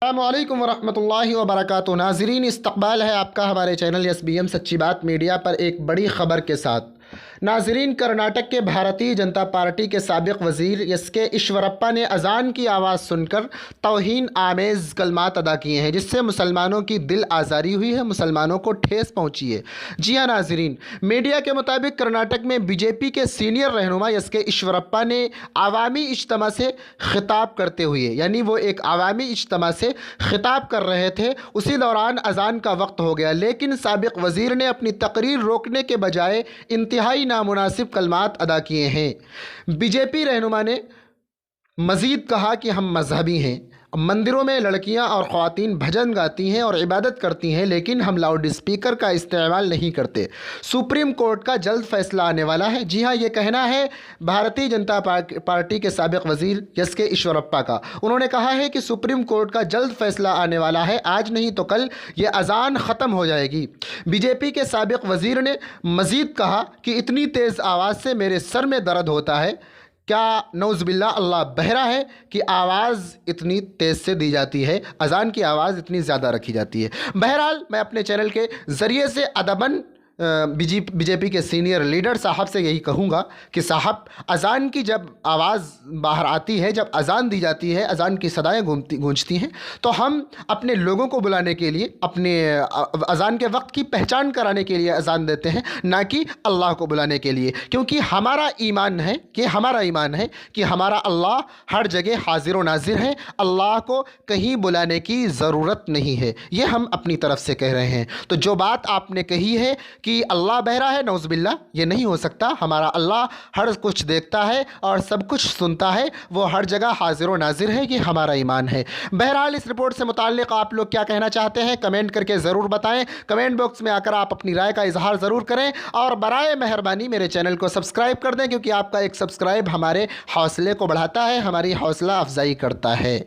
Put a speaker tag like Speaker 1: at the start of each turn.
Speaker 1: अस्सलामुअलैकुम वरहमतुल्लाहि वबरकातुहू। नाज़रीन, इस्तक़बाल है आपका हमारे चैनल SBM सच्ची बात मीडिया पर एक बड़ी ख़बर के साथ। नाज़रीन, कर्नाटक के भारतीय जनता पार्टी के साबिक़ वज़ीर एस.के. ईश्वरप्पा ने अज़ान की आवाज़ सुनकर तौहीन आमेज़ कलमात अदा किए हैं, जिससे मुसलमानों की दिल आज़ारी हुई है, मुसलमानों को ठेस पहुँची है। जी हाँ नाज़रीन, मीडिया के मुताबिक कर्नाटक में बीजेपी के सीनियर रहनुमा एस.के. ईश्वरप्पा ने आवामी इज्तिमा से ख़िताब करते हुए, यानी वो एक आवामी इज्तिमा से ख़िताब कर रहे थे, उसी दौरान अज़ान का वक्त हो गया। लेकिन साबिक़ वज़ीर ने अपनी तकरीर रोकने के बजाय इंतहाई नामुनासिब कलमात अदा किए हैं। बीजेपी रहनुमा ने मज़ीद कहा कि हम मजहबी हैं, मंदिरों में लड़कियां और ख़वातीन भजन गाती हैं और इबादत करती हैं, लेकिन हम लाउड स्पीकर का इस्तेमाल नहीं करते। सुप्रीम कोर्ट का जल्द फैसला आने वाला है। जी हाँ, ये कहना है भारतीय जनता पार्टी के साबिक़ वज़ीर एस.के. ईश्वरप्पा का। उन्होंने कहा है कि सुप्रीम कोर्ट का जल्द फैसला आने वाला है, आज नहीं तो कल ये अज़ान ख़त्म हो जाएगी। बीजेपी के साबिक़ वज़ीर ने मज़ीद कहा कि इतनी तेज़ आवाज़ से मेरे सर में दर्द होता है। क्या नौज़ुबिल्लाह, अल्लाह बहरा है कि आवाज़ इतनी तेज़ से दी जाती है, अज़ान की आवाज़ इतनी ज़्यादा रखी जाती है। बहरहाल, मैं अपने चैनल के ज़रिए से अदबन बीजेपी के सीनियर लीडर साहब से यही कहूँगा कि साहब, अज़ान की जब आवाज़ बाहर आती है, जब अज़ान दी जाती है, अज़ान की सदाएँ गूंजती हैं, तो हम अपने लोगों को बुलाने के लिए, अपने अज़ान के वक्त की पहचान कराने के लिए अज़ान देते हैं, ना कि अल्लाह को बुलाने के लिए। क्योंकि हमारा ईमान है कि हमारा अल्लाह हर जगह हाजिर व नाजिर है, अल्लाह को कहीं बुलाने की ज़रूरत नहीं है। ये हम अपनी तरफ से कह रहे हैं। तो जो बात आपने कही है कि अल्लाह बहरा है, नौज़ुबिल्लाह, ये नहीं हो सकता। हमारा अल्लाह हर कुछ देखता है और सब कुछ सुनता है, वो हर जगह हाजिर व नाजिर है, ये हमारा ईमान है। बहरहाल, इस रिपोर्ट से मुताल्लिक़ आप लोग क्या कहना चाहते हैं, कमेंट करके ज़रूर बताएं। कमेंट बॉक्स में आकर आप अपनी राय का इजहार ज़रूर करें और बराए मेहरबानी मेरे चैनल को सब्सक्राइब कर दें, क्योंकि आपका एक सब्सक्राइब हमारे हौसले को बढ़ाता है, हमारी हौसला अफजाई करता है।